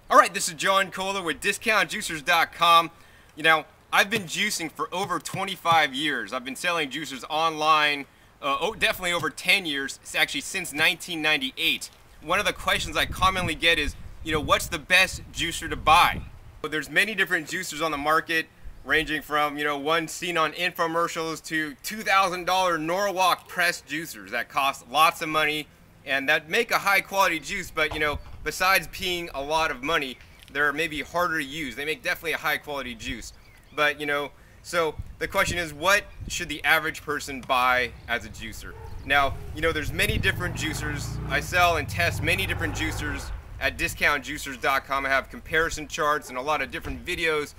All right, this is John Kohler with DiscountJuicers.com. You know, I've been juicing for over 25 years. I've been selling juicers online, definitely over 10 years, actually since 1998. One of the questions I commonly get is, what's the best juicer to buy? Well, there's many different juicers on the market, ranging from, one seen on infomercials to $2,000 Norwalk press juicers that cost lots of money and that make a high quality juice, but besides being a lot of money, they're maybe harder to use. They make definitely a high quality juice. But so the question is, what should the average person buy as a juicer? Now, there's many different juicers. I sell and test many different juicers at DiscountJuicers.com. I have comparison charts and a lot of different videos,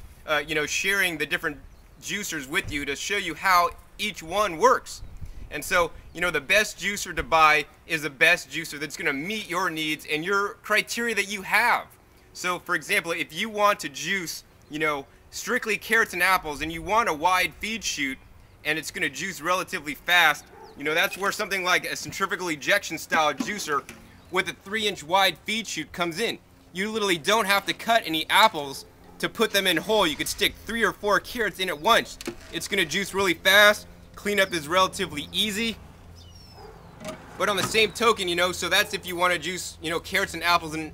sharing the different juicers with you to show you how each one works. And so, the best juicer to buy is the best juicer that's going to meet your needs and your criteria that you have. So, for example, if you want to juice, strictly carrots and apples, and you want a wide feed chute, and it's going to juice relatively fast, that's where something like a centrifugal ejection style juicer with a 3-inch wide feed chute comes in. You literally don't have to cut any apples to put them in whole. You could stick 3 or 4 carrots in at once. It's going to juice really fast. Cleanup is relatively easy. But on the same token, so that's if you want to juice, carrots and apples and,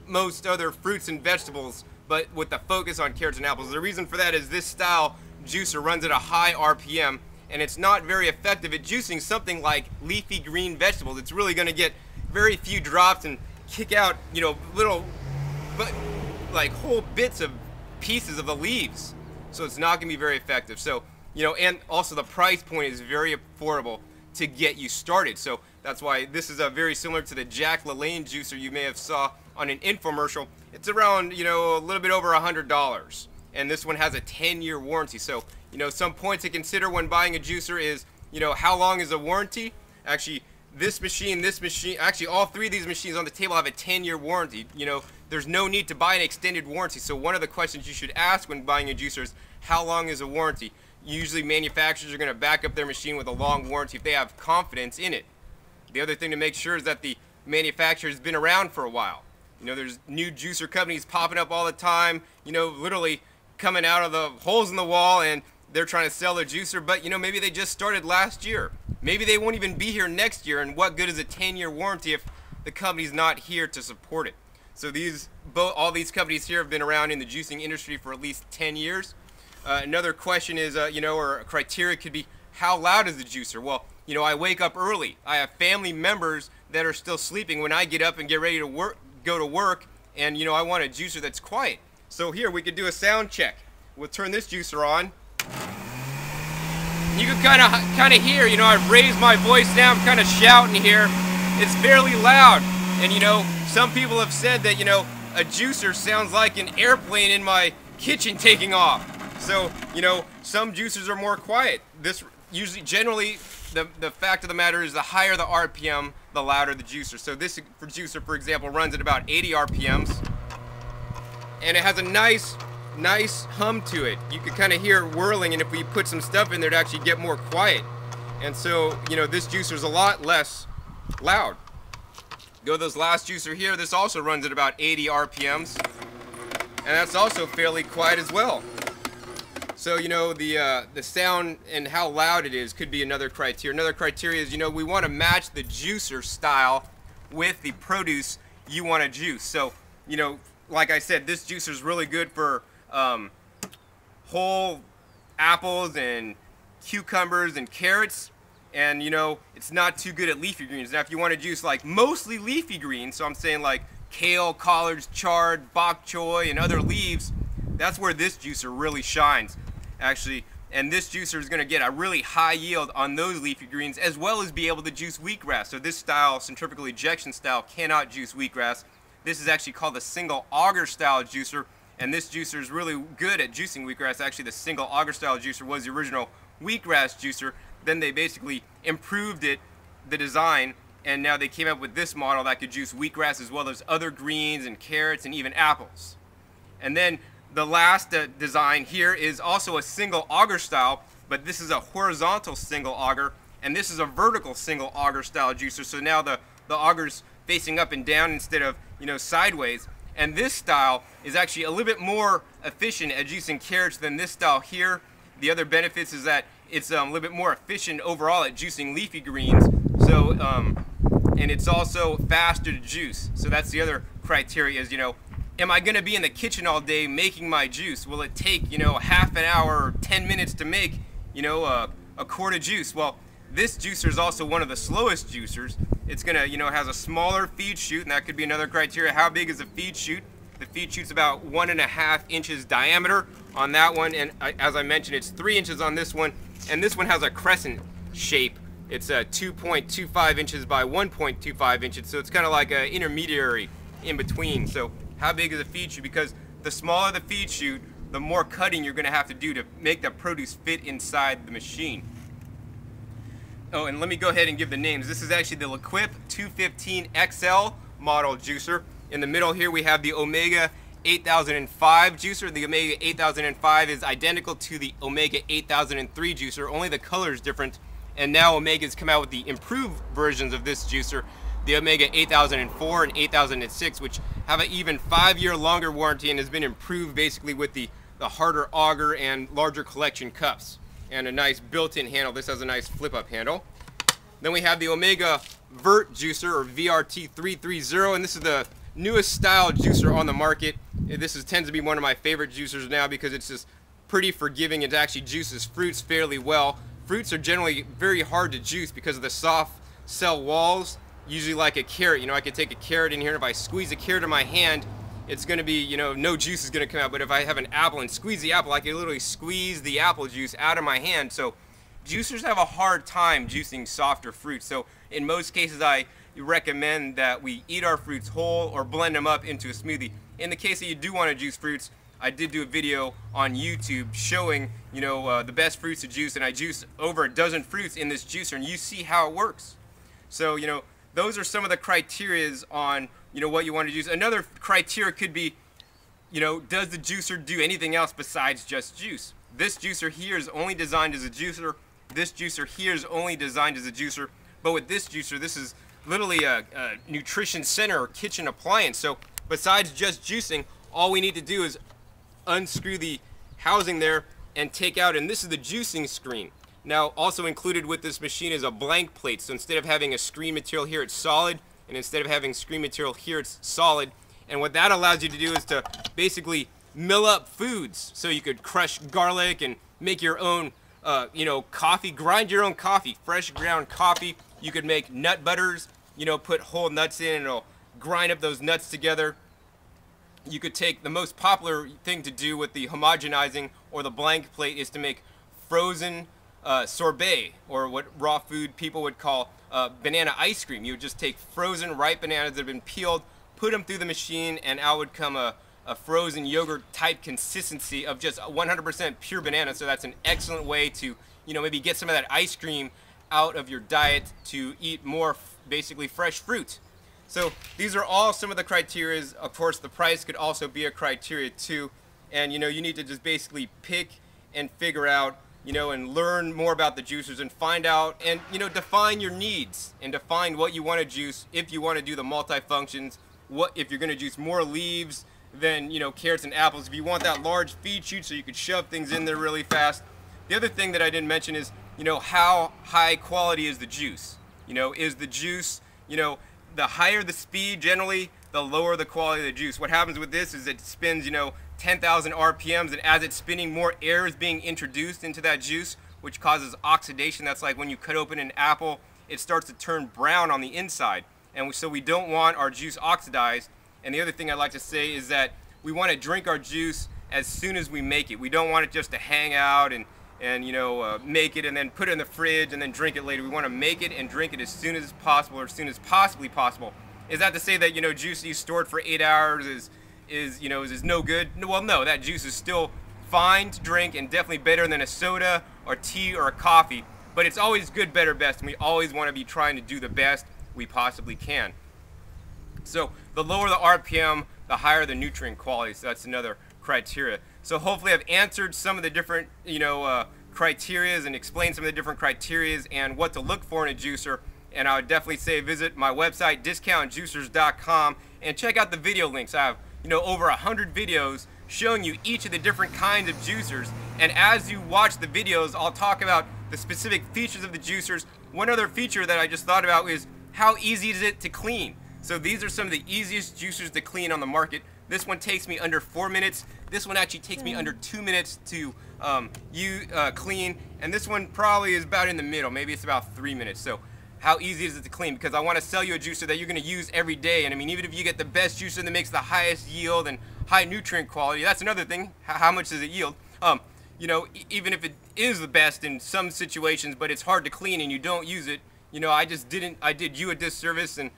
most other fruits and vegetables, but with the focus on carrots and apples. The reason for that is this style juicer runs at a high RPM, and it's not very effective at juicing something like leafy green vegetables. It's really going to get very few drops and kick out, little, but like whole bits of pieces of the leaves. So it's not going to be very effective. So, and also the price point is very affordable to get you started. So that's why this is very similar to the Jack LaLanne juicer you may have saw on an infomercial. It's around, a little bit over $100. And this one has a 10-year warranty. So, some points to consider when buying a juicer is, how long is the warranty? Actually, this machine, actually all 3 of these machines on the table have a 10-year warranty. There's no need to buy an extended warranty. So one of the questions you should ask when buying a juicer is, how long is a warranty? Usually manufacturers are going to back up their machine with a long warranty if they have confidence in it. The other thing to make sure is that the manufacturer has been around for a while. There's new juicer companies popping up all the time, literally coming out of the holes in the wall, and they're trying to sell their juicer, but maybe they just started last year. Maybe they won't even be here next year, and what good is a 10-year warranty if the company's not here to support it? So all these companies here have been around in the juicing industry for at least 10 years. Another question is, or a criteria could be, how loud is the juicer? Well, I wake up early. I have family members that are still sleeping when I get up and get ready to go to work, and I want a juicer that's quiet. So here we could do a sound check. We'll turn this juicer on. You can kind of hear, I've raised my voice now. I'm kind of shouting here. It's fairly loud, and some people have said that a juicer sounds like an airplane in my kitchen taking off. So, some juicers are more quiet. This generally, the fact of the matter is the higher the RPM, the louder the juicer. So this juicer, for example, runs at about 80 RPMs. And it has a nice hum to it. You can kind of hear it whirling, and if we put some stuff in there to actually get more quiet. And so, this juicer's a lot less loud. Go to this last juicer here. This also runs at about 80 RPMs. And that's also fairly quiet as well. So, the sound and how loud it is could be another criteria. Another criteria is, we want to match the juicer style with the produce you want to juice. So, like I said, this juicer is really good for whole apples and cucumbers and carrots. And, it's not too good at leafy greens. Now, if you want to juice like mostly leafy greens, so I'm saying like kale, collards, chard, bok choy, and other leaves, that's where this juicer really shines, actually. And this juicer is going to get a really high yield on those leafy greens, as well as be able to juice wheatgrass. So this style, centrifugal ejection style, cannot juice wheatgrass. This is actually called the single auger style juicer, and this juicer is really good at juicing wheatgrass. Actually, the single auger style juicer was the original wheatgrass juicer. Then they basically improved it, the design, and now they came up with this model that could juice wheatgrass as well as other greens and carrots and even apples. And then the last design here is also a single auger style, but this is a horizontal single auger, and this is a vertical single auger style juicer. So now the auger's facing up and down instead of sideways, And this style is actually a little bit more efficient at juicing carrots than this style here. The other benefits is that it's a little bit more efficient overall at juicing leafy greens. So, and it's also faster to juice. So that's the other criteria is, am I gonna be in the kitchen all day making my juice? Will it take, half an hour or 10 minutes to make, a quart of juice? Well, this juicer is also one of the slowest juicers. It's gonna, has a smaller feed chute, and that could be another criteria. How big is the feed chute? The feed chute's about 1.5 inches diameter on that one, and as I mentioned, it's 3 inches on this one, and this one has a crescent shape. It's 2.25 inches by 1.25 inches, so it's kind of like an intermediary in between. So how big is the feed chute? Because the smaller the feed chute, the more cutting you're gonna have to do to make the produce fit inside the machine. Oh, and let me go ahead and give the names. This is actually the Liquip 215 XL model juicer. In the middle here we have the Omega 8005 juicer. The Omega 8005 is identical to the Omega 8003 juicer, only the color is different. And now Omega's come out with the improved versions of this juicer, the Omega 8004 and 8006, which have an even 5-year longer warranty and has been improved basically with the harder auger and larger collection cups and a nice built-in handle. This has a nice flip-up handle. Then we have the Omega Vert juicer, or VRT330, and this is the newest style juicer on the market. This tends to be one of my favorite juicers now because it's just pretty forgiving. It actually juices fruits fairly well. Fruits are generally very hard to juice because of the soft cell walls, usually like a carrot. I could take a carrot in here, and if I squeeze a carrot in my hand, it's going to be, no juice is going to come out. But if I have an apple and squeeze the apple, I can literally squeeze the apple juice out of my hand. So juicers have a hard time juicing softer fruits. So in most cases, I recommend that we eat our fruits whole or blend them up into a smoothie. In the case that you do want to juice fruits, I did do a video on YouTube showing, the best fruits to juice, and I juiced over a dozen fruits in this juicer, and you see how it works. So, those are some of the criterias on, what you want to juice. Another criteria could be, does the juicer do anything else besides just juice? This juicer here is only designed as a juicer. This juicer here is only designed as a juicer. But with this juicer, this is literally a nutrition center or kitchen appliance. So besides just juicing, all we need to do is unscrew the housing there and take out, and this is the juicing screen. Now, also included with this machine is a blank plate. So instead of having a screen material here, it's solid, and instead of having screen material here, it's solid. And what that allows you to do is to basically mill up foods. So you could crush garlic and make your own, coffee, grind your own coffee, fresh ground coffee. You could make nut butters, put whole nuts in, and it'll grind up those nuts together. You could take the most popular thing to do with the homogenizing or the blank plate is to make frozen sorbet, or what raw food people would call banana ice cream. You would just take frozen ripe bananas that have been peeled, put them through the machine, and out would come a frozen yogurt type consistency of just 100% pure banana. So that's an excellent way to, maybe get some of that ice cream out of your diet to eat more basically fresh fruit. So these are all some of the criteria. Of course, the price could also be a criteria too. And you need to just basically pick and figure out, and learn more about the juicers and find out and, define your needs and define what you want to juice. If you want to do the multifunctions, if you're going to juice more leaves than, carrots and apples, if you want that large feed chute so you could shove things in there really fast. The other thing that I didn't mention is, how high quality is the juice? Is the juice, the higher the speed, generally, the lower the quality of the juice. What happens with this is it spins, 10,000 RPMs, and as it's spinning, more air is being introduced into that juice, which causes oxidation. That's like when you cut open an apple, it starts to turn brown on the inside. And so we don't want our juice oxidized. And the other thing I'd like to say is that we want to drink our juice as soon as we make it. We don't want it just to hang out and make it and then put it in the fridge and then drink it later. We want to make it and drink it as soon as possible, or as soon as possibly possible. Is that to say that, juice you stored for 8 hours is no good? Well, no, that juice is still fine to drink and definitely better than a soda or tea or a coffee. But it's always good, better, best, and we always want to be trying to do the best we possibly can. So the lower the RPM, the higher the nutrient quality. So that's another criteria. So hopefully I've answered some of the different, criterias and explained some of the different criterias and what to look for in a juicer. And I would definitely say visit my website, discountjuicers.com, and check out the video links. I have over 100 videos showing you each of the different kinds of juicers. And as you watch the videos, I'll talk about the specific features of the juicers. One other feature that I just thought about is how easy is it to clean. So these are some of the easiest juicers to clean on the market. This one takes me under 4 minutes. This one actually takes me under 2 minutes to clean. And this one probably is about in the middle. Maybe it's about 3 minutes. So how easy is it to clean? Because I want to sell you a juicer that you're going to use every day. And I mean, even if you get the best juicer that makes the highest yield and high nutrient quality, that's another thing. How much does it yield? Even if it is the best in some situations, but it's hard to clean and you don't use it, I did you a disservice, and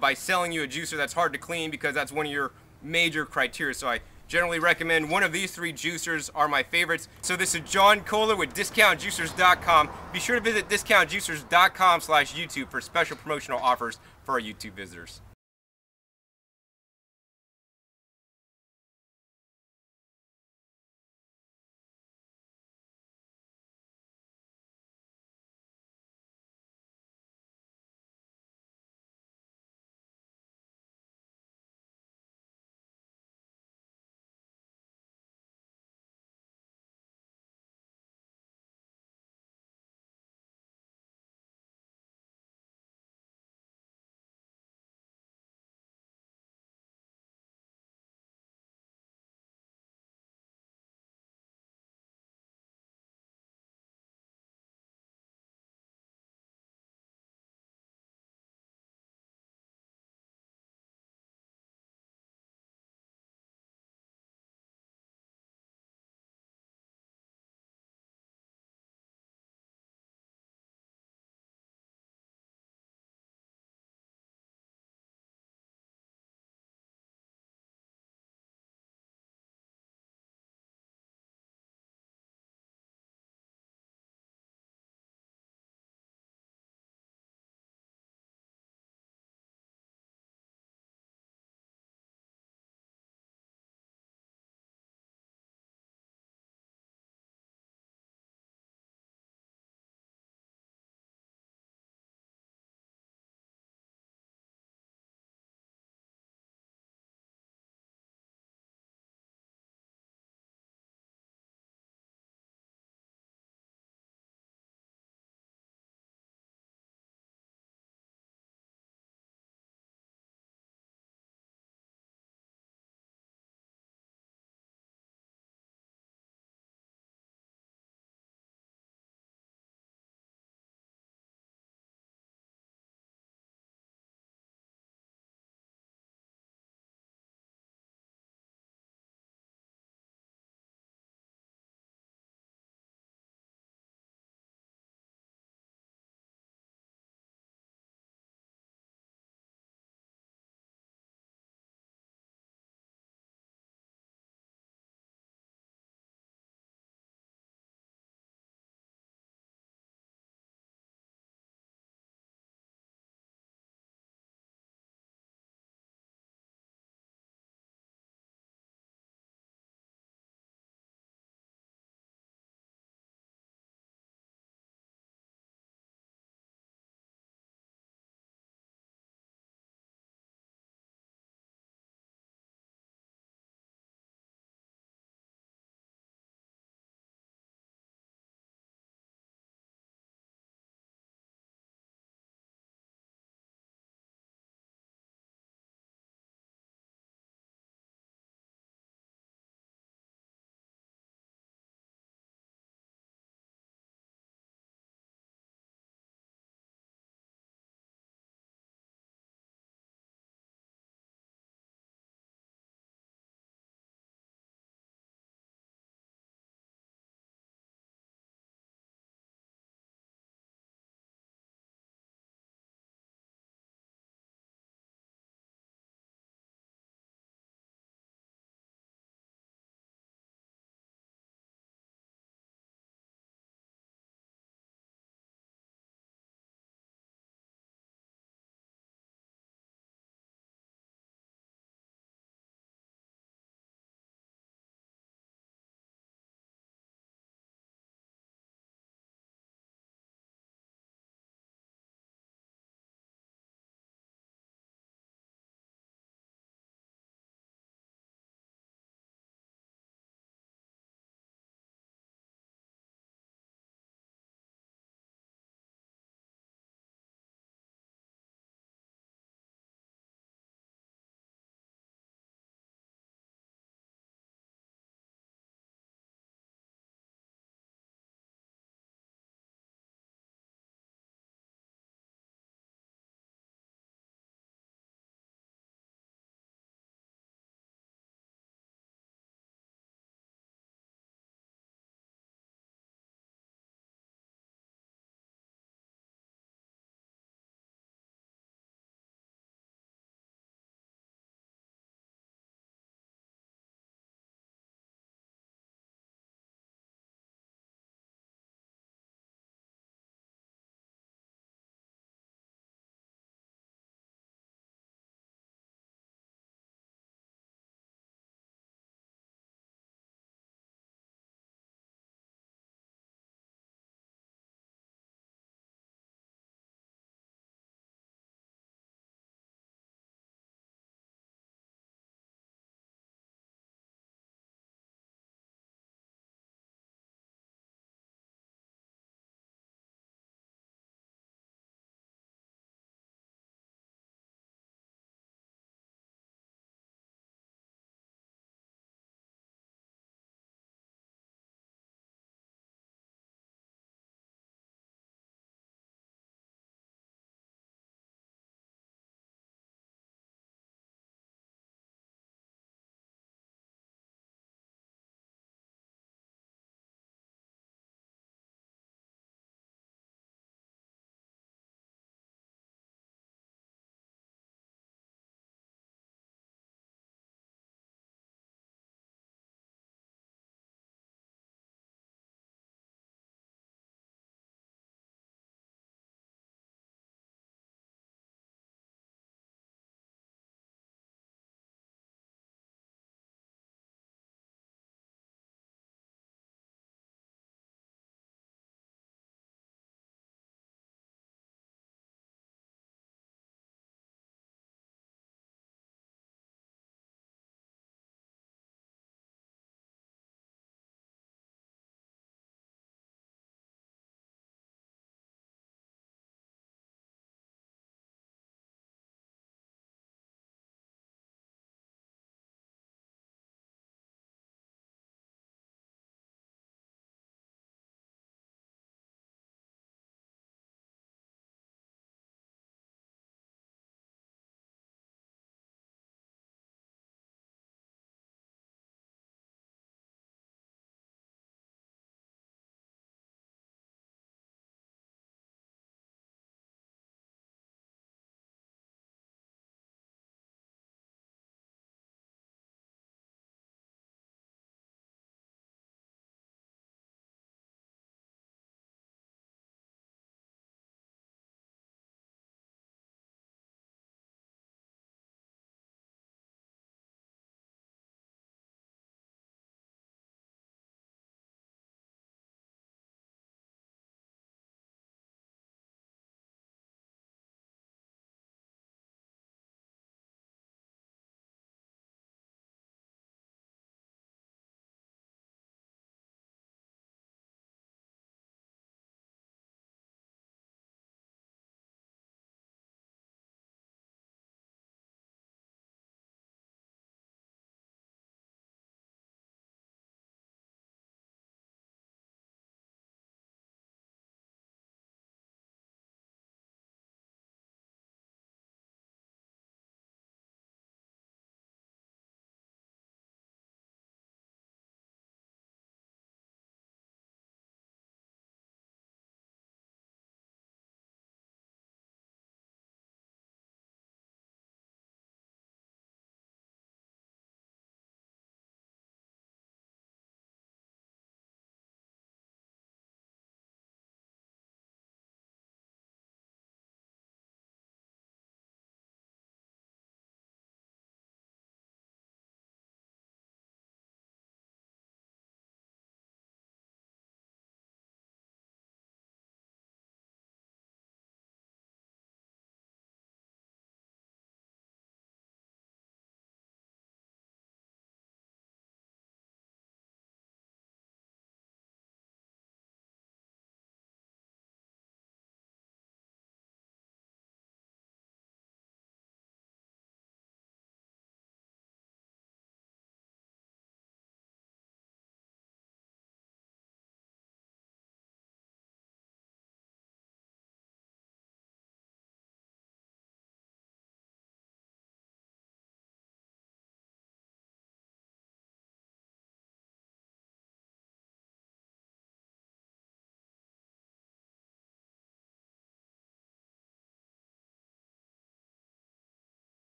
by selling you a juicer that's hard to clean, because that's one of your major criteria. So I generally recommend one of these 3 juicers are my favorites. So this is John Kohler with DiscountJuicers.com. Be sure to visit DiscountJuicers.com/YouTube for special promotional offers for our YouTube visitors.